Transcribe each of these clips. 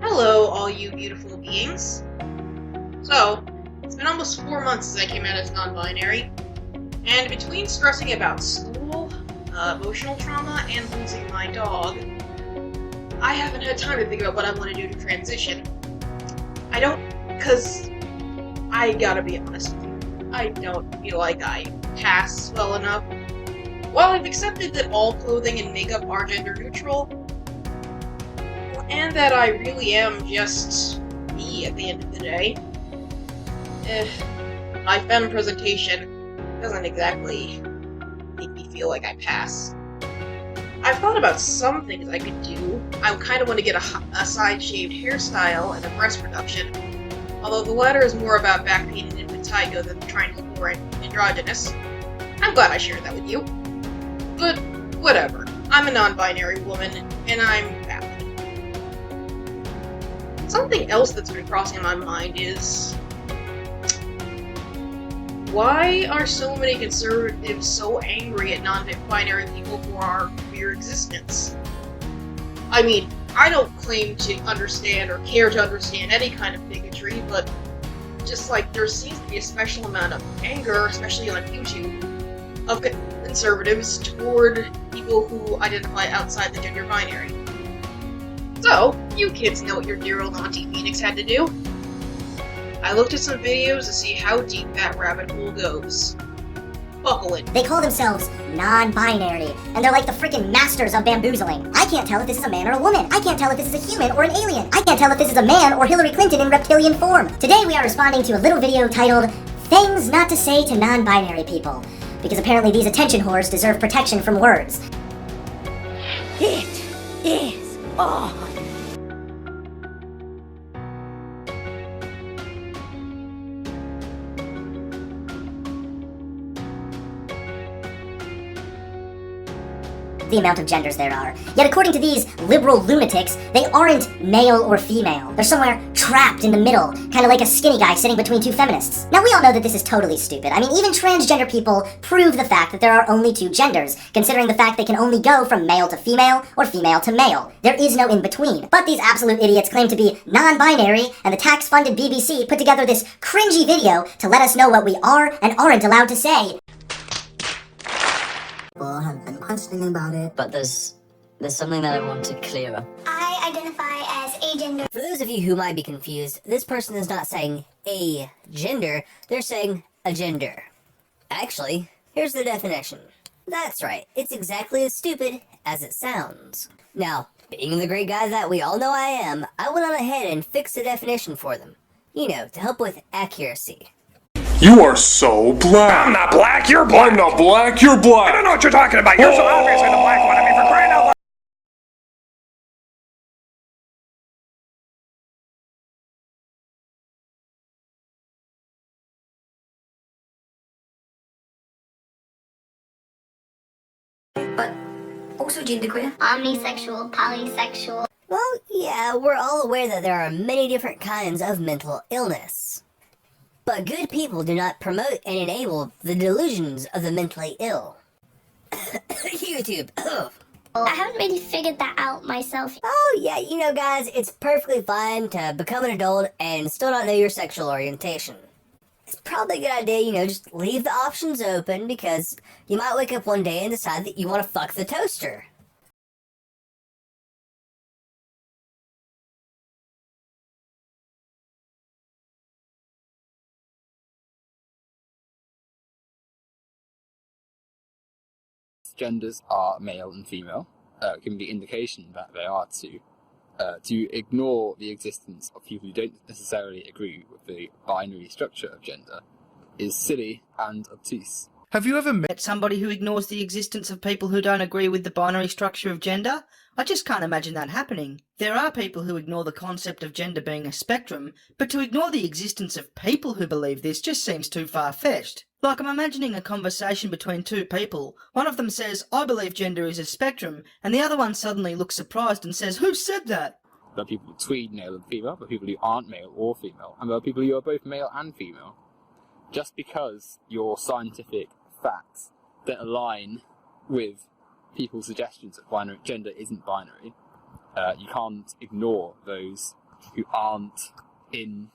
Hello, all you beautiful beings. So, it's been almost 4 months since I came out as non-binary, and between stressing about school, emotional trauma, and losing my dog, I haven't had time to think about what I want to do to transition. Because I gotta be honest with you, I don't feel like I pass well enough. While I've accepted that all clothing and makeup are gender neutral, and that I really am just me at the end of the day, my femme presentation doesn't exactly make me feel like I pass. I've thought about some things I could do. I kind of want to get a side-shaved hairstyle and a breast reduction, although the latter is more about back pain and impetigo than trying to look more androgynous. I'm glad I shared that with you. But whatever. I'm a non-binary woman, and I'm valid. Something else that's been crossing my mind is, why are so many conservatives so angry at non-binary people for our queer existence? I mean, I don't claim to understand or care to understand any kind of bigotry, but just like there seems to be a special amount of anger, especially on YouTube, of conservatives toward people who identify outside the gender binary. So, you kids know what your dear old Auntie Phoenix had to do. I looked at some videos to see how deep that rabbit hole goes. Buckle in. They call themselves non-binary, and they're like the freaking masters of bamboozling. I can't tell if this is a man or a woman. I can't tell if this is a human or an alien. I can't tell if this is a man or Hillary Clinton in reptilian form. Today we are responding to a little video titled, Things Not to Say to Non-Binary People, because apparently these attention whores deserve protection from words. It is on. The amount of genders there are. Yet according to these liberal lunatics, they aren't male or female. They're somewhere trapped in the middle, kind of like a skinny guy sitting between two feminists. Now we all know that this is totally stupid. I mean, even transgender people prove the fact that there are only two genders, considering the fact they can only go from male to female or female to male. There is no in between. But these absolute idiots claim to be non-binary, and the tax-funded BBC put together this cringy video to let us know what we are and aren't allowed to say. People have been questioning about it, but there's something that I want to clear up. I identify as agender. For those of you who might be confused, this person is not saying a gender, they're saying a gender. Actually, here's the definition. That's right, it's exactly as stupid as it sounds. Now, being the great guy that we all know I am, I went on ahead and fixed the definition for them. You know, to help with accuracy. You are so black. I'm not black, you're black. I'm not black, you're black. I don't know what you're talking about. You're so obviously the black one. I mean, for crying out loud. But also genderqueer. Omnisexual, polysexual. Well, yeah, we're all aware that there are many different kinds of mental illness. But good people do not promote and enable the delusions of the mentally ill. YouTube. I haven't really figured that out myself. Oh yeah, you know guys, it's perfectly fine to become an adult and still not know your sexual orientation. It's probably a good idea, you know, just leave the options open because you might wake up one day and decide that you want to fuck the toaster. Genders are male and female, giving the indication that they are to ignore the existence of people who don't necessarily agree with the binary structure of gender is silly and obtuse. Have you ever met somebody who ignores the existence of people who don't agree with the binary structure of gender? I just can't imagine that happening. There are people who ignore the concept of gender being a spectrum, but to ignore the existence of people who believe this just seems too far-fetched. Like, I'm imagining a conversation between two people. One of them says, I believe gender is a spectrum, and the other one suddenly looks surprised and says, who said that? There are people between male and female, there are people who aren't male or female, and there are people who are both male and female. Just because your scientific facts that align with people's suggestions that gender isn't binary you can't ignore those who aren't in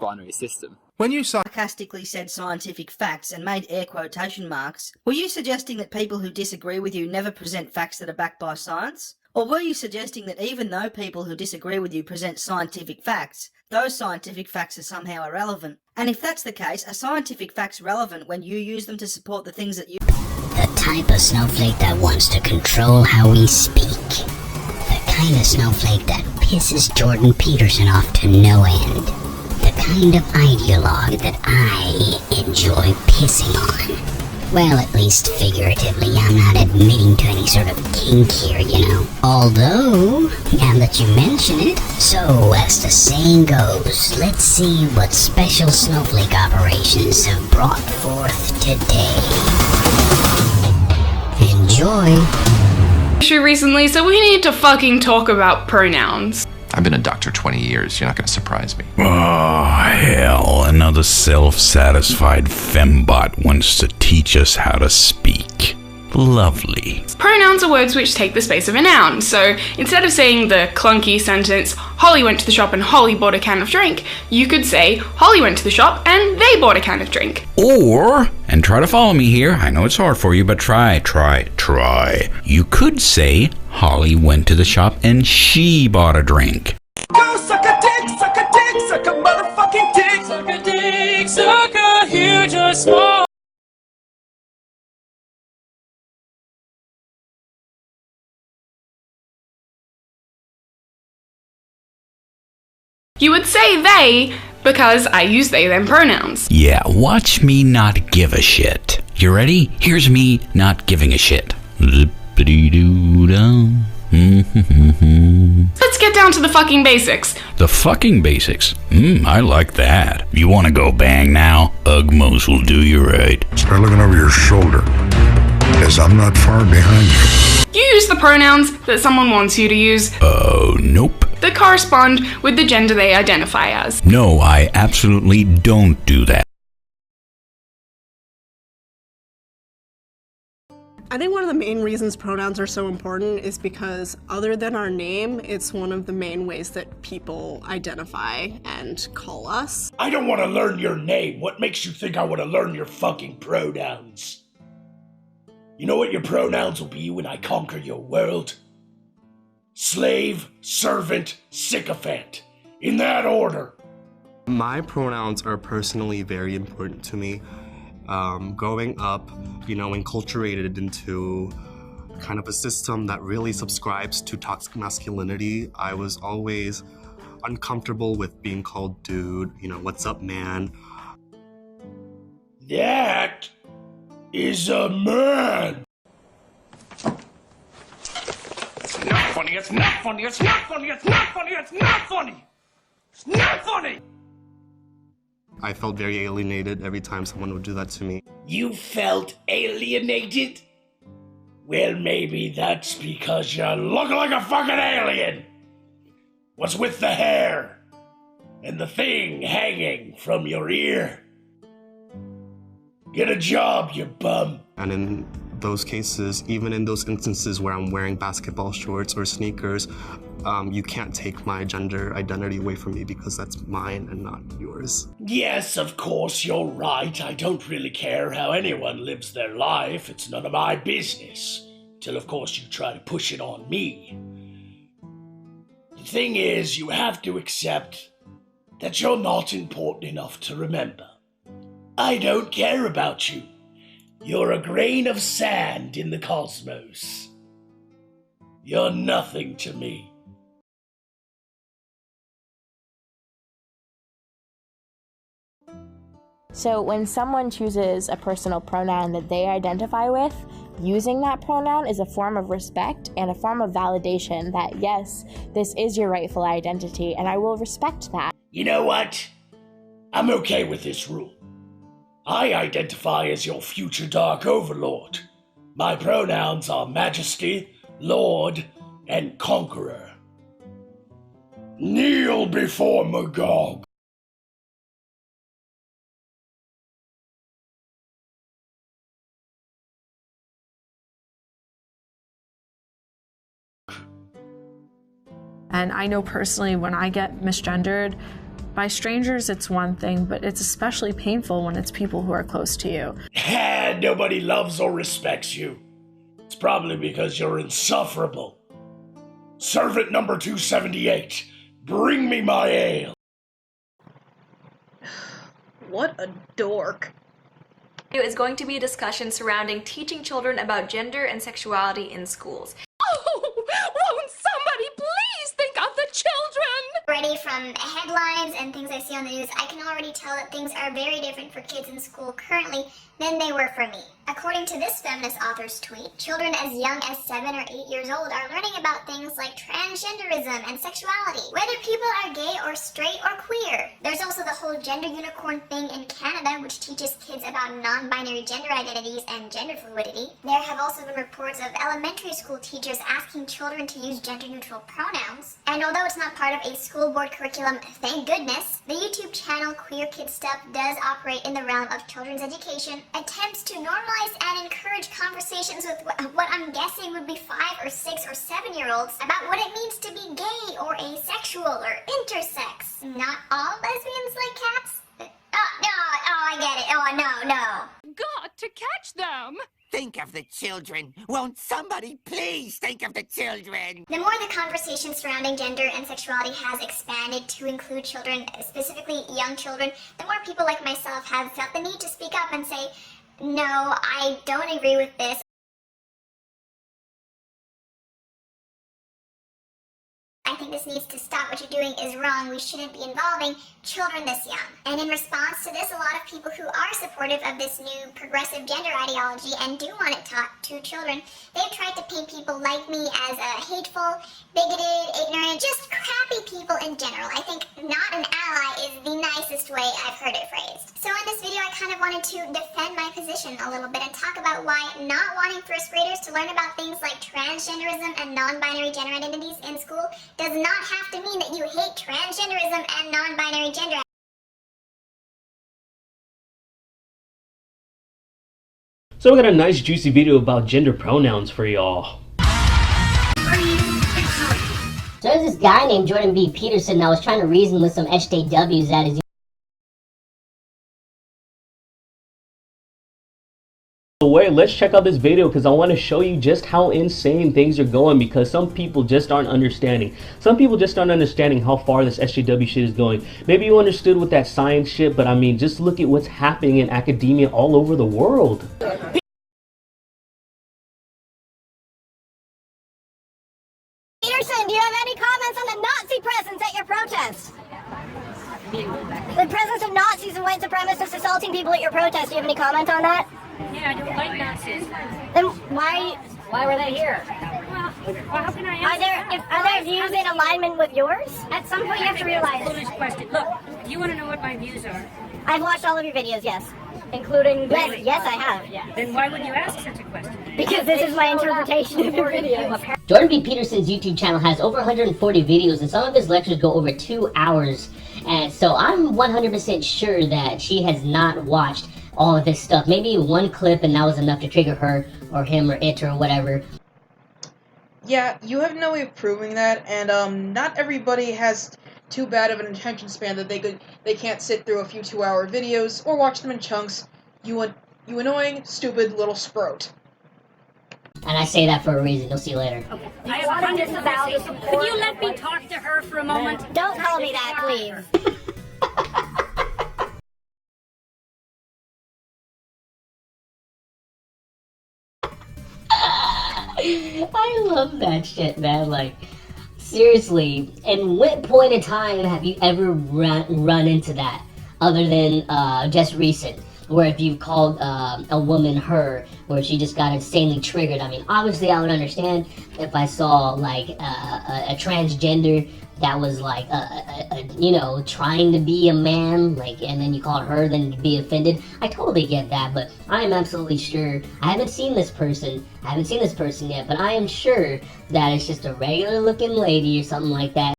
binary system. When you sarcastically said scientific facts and made air quotation marks, were you suggesting that people who disagree with you never present facts that are backed by science? Or were you suggesting that even though people who disagree with you present scientific facts, those scientific facts are somehow irrelevant? And if that's the case, are scientific facts relevant when you use them to support the things that you... The type of snowflake that wants to control how we speak. The kind of snowflake that pisses Jordan Peterson off to no end. The kind of ideologue that I enjoy pissing on. Well, at least figuratively, I'm not admitting to any sort of kink here, you know. Although, now that you mention it, so as the saying goes, let's see what special snowflake operations have brought forth today. Enjoy. Issue recently, so we need to fucking talk about pronouns. I've been a doctor 20 years. You're not going to surprise me. Oh, hell. Another self-satisfied fembot wants to teach us how to speak. Lovely. Pronouns are words which take the space of a noun, so instead of saying the clunky sentence, Holly went to the shop and Holly bought a can of drink, you could say, Holly went to the shop and they bought a can of drink. Or, and try to follow me here, I know it's hard for you, but try. You could say, Holly went to the shop and she bought a drink. Go suck a dick, suck a dick, suck a motherfucking dick. Suck a dick, suck a huge or small. You would say they because I use they them pronouns. Yeah, watch me not give a shit. You ready? Here's me not giving a shit. Zippity-doo-dah. Let's get down to the fucking basics. The fucking basics? I like that. You wanna go bang now? Ugmos will do you right. Start looking over your shoulder, as I'm not far behind you. You use the pronouns that someone wants you to use. Oh, nope. That correspond with the gender they identify as. No, I absolutely don't do that. I think one of the main reasons pronouns are so important is because other than our name, it's one of the main ways that people identify and call us. I don't want to learn your name. What makes you think I want to learn your fucking pronouns? You know what your pronouns will be when I conquer your world? Slave, servant, sycophant. In that order. My pronouns are personally very important to me. Growing up, enculturated into kind of a system that really subscribes to toxic masculinity, I was always uncomfortable with being called dude, what's up, man? That is a man. It's not funny, it's not funny, it's not funny, it's not funny, it's not funny! It's not funny! I felt very alienated every time someone would do that to me. You felt alienated? Well, maybe that's because you look like a fucking alien! What's with the hair? And the thing hanging from your ear? Get a job, you bum! And in those cases, even in those instances where I'm wearing basketball shorts or sneakers, you can't take my gender identity away from me because that's mine and not yours. Yes, of course, you're right. I don't really care how anyone lives their life. It's none of my business. Till, of course, you try to push it on me. The thing is, you have to accept that you're not important enough to remember. I don't care about you. You're a grain of sand in the cosmos. You're nothing to me. So when someone chooses a personal pronoun that they identify with, using that pronoun is a form of respect and a form of validation that, yes, this is your rightful identity, and I will respect that. You know what? I'm okay with this rule. I identify as your future Dark Overlord. My pronouns are Majesty, Lord, and Conqueror. Kneel before Magog. And I know personally when I get misgendered by strangers, it's one thing, but it's especially painful when it's people who are close to you. Nobody loves or respects you. It's probably because you're insufferable. Servant number 278, bring me my ale. What a dork. Is going to be a discussion surrounding teaching children about gender and sexuality in schools. Oh, won't somebody please think of the children? Already from headlines and things I see on the news, I can already tell that things are very different for kids in school currently than they were for me. According to this feminist author's tweet, children as young as 7 or 8 years old are learning about things like transgenderism and sexuality, whether people are gay or straight or queer. There's also the whole gender unicorn thing in Canada, which teaches kids about non-binary gender identities and gender fluidity. There have also been reports of elementary school teachers asking children to use gender-neutral pronouns. And although it's not part of a school board curriculum, thank goodness, the YouTube channel Queer Kid Stuff does operate in the realm of children's education, attempts to normalize and encourage conversations with what I'm guessing would be 5 or 6 or 7-year-olds about what it means to be gay or asexual or intersex. Not all lesbians like cats? I get it. Oh, no. Got to catch them! Think of the children. Won't somebody please think of the children? The more the conversation surrounding gender and sexuality has expanded to include children, specifically young children, the more people like myself have felt the need to speak up and say, no, I don't agree with this. I think this needs to stop. What you're doing is wrong. We shouldn't be involving children this young. And in response to this, a lot of people who are supportive of this new progressive gender ideology and do want it taught to children, they've tried to paint people like me as hateful, bigoted, ignorant, just crappy people in general. I think not an ally is the nicest way I've heard it phrased. So in this video, I kind of wanted to defend my position a little bit and talk about why not wanting first graders to learn about things like transgenderism and non-binary gender identities in school does not have to mean that you hate transgenderism and non-binary gender. So we got a nice juicy video about gender pronouns for y'all. So there's this guy named Jordan B. Peterson that was trying to reason with some SJWs at his Wait, let's check out this video because I want to show you just how insane things are going, because some people just aren't understanding. Some people just aren't understanding how far this SJW shit is going. Maybe you understood with that science shit, but I mean, just look at what's happening in academia all over the world. Peterson, do you have any comments on the Nazi presence at your protest? The presence of Nazis and white supremacists assaulting people at your protest. Do you have any comment on that? Yeah, I don't like Nazis. Then why were they here? Well, how can I answer? Are there views in alignment with yours? At some point you have to realize. Foolish question. Look, you want to know what my views are? I've watched all of your videos, yes. Including Really? yes, I have. Yeah. Then why would you ask such a question? Because this is my interpretation of your videos. Jordan B. Peterson's YouTube channel has over 140 videos, and some of his lectures go over 2 hours. And so I'm 100% sure that she has not watched all of this stuff. Maybe one clip and that was enough to trigger her or him or it or whatever. Yeah, you have no way of proving that, and not everybody has too bad of an attention span that they can't sit through a few 2-hour videos or watch them in chunks. You annoying, stupid little sprout. And I say that for a reason. You'll see later. Okay. I have 100%. Could you let me talk to her for a moment? Don't call me that, please. I love that shit, man. Like, seriously, and what point in time have you ever run into that other than just recent, where if you called a woman her, where she just got insanely triggered? I mean, obviously I would understand if I saw like a transgender that was like you know, trying to be a man, like, and then you called her, then you'd be offended. I totally get that, but I am absolutely sure, I haven't seen this person yet, but I am sure that it's just a regular looking lady or something like that.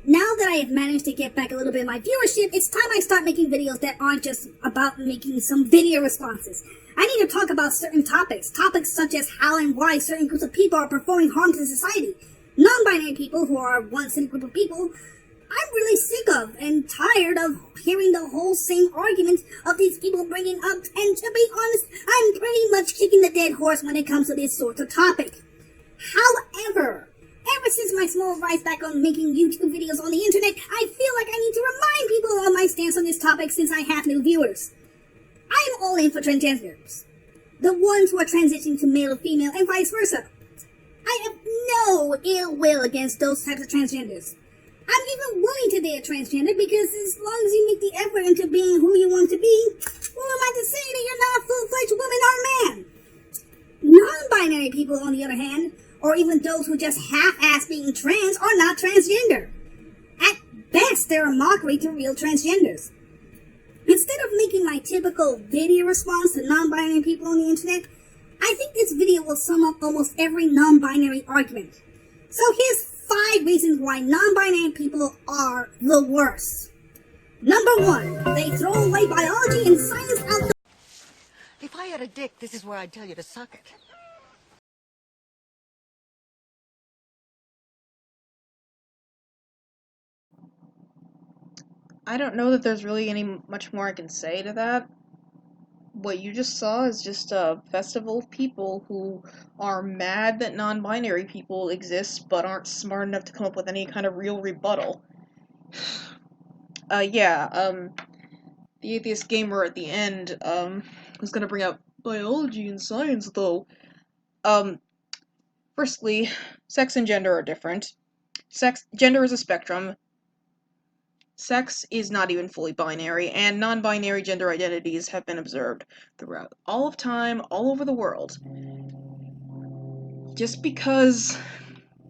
Now that I have managed to get back a little bit of my viewership, it's time I start making videos that aren't just about making some video responses. I need to talk about certain topics such as how and why certain groups of people are performing harm to society. Non-binary people, who are one silly group of people, I'm really sick of and tired of hearing the whole same arguments of these people bringing up, and to be honest, I'm pretty much kicking the dead horse when it comes to this sort of topic. However, ever since my small rise back on making YouTube videos on the internet, I feel like I need to remind people of my stance on this topic since I have new viewers. I'm all in for transgenders, the ones who are transitioning to male or female and vice versa. I have no ill will against those types of transgenders. I'm even willing to date a transgender because as long as you make the effort into being who you want to be, who am I to say that you're not a full-fledged woman or man? Non-binary people, on the other hand, or even those who just half-ass being trans, are not transgender. At best, they're a mockery to real transgenders. Instead of making my typical video response to non-binary people on the internet, I think this video will sum up almost every non-binary argument. So here's 5 reasons why non-binary people are the worst. Number 1, they throw away biology and science out the... If I had a dick, this is where I'd tell you to suck it. I don't know that there's really much more I can say to that. What you just saw is just a festival of people who are mad that non-binary people exist but aren't smart enough to come up with any kind of real rebuttal. The atheist gamer at the end, was gonna bring up biology and science, though. Firstly, sex and gender are different. Gender is a spectrum. Sex is not even fully binary, and non-binary gender identities have been observed throughout all of time, all over the world. Just because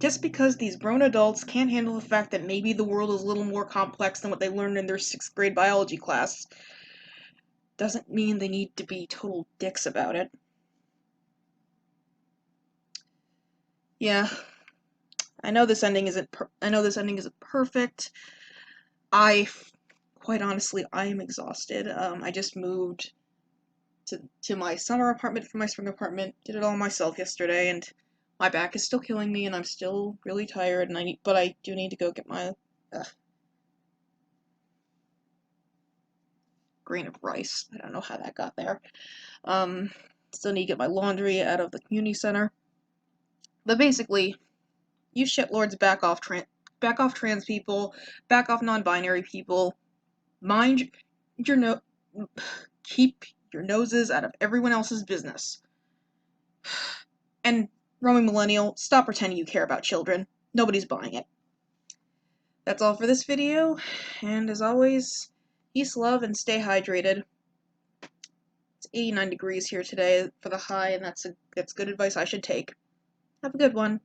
these grown adults can't handle the fact that maybe the world is a little more complex than what they learned in their 6th grade biology class, doesn't mean they need to be total dicks about it. Yeah, I know this ending isn't perfect. Quite honestly, I am exhausted. I just moved to my summer apartment from my spring apartment. Did it all myself yesterday, and my back is still killing me, and I'm still really tired. But I do need to go get my grain of rice. I don't know how that got there. Still need to get my laundry out of the community center. But basically, you shitlords back off trans people, back off non-binary people. Keep your noses out of everyone else's business. And roaming millennial, stop pretending you care about children. Nobody's buying it. That's all for this video, and as always, peace, love, and stay hydrated. It's 89 degrees here today for the high, and that's good advice I should take. Have a good one.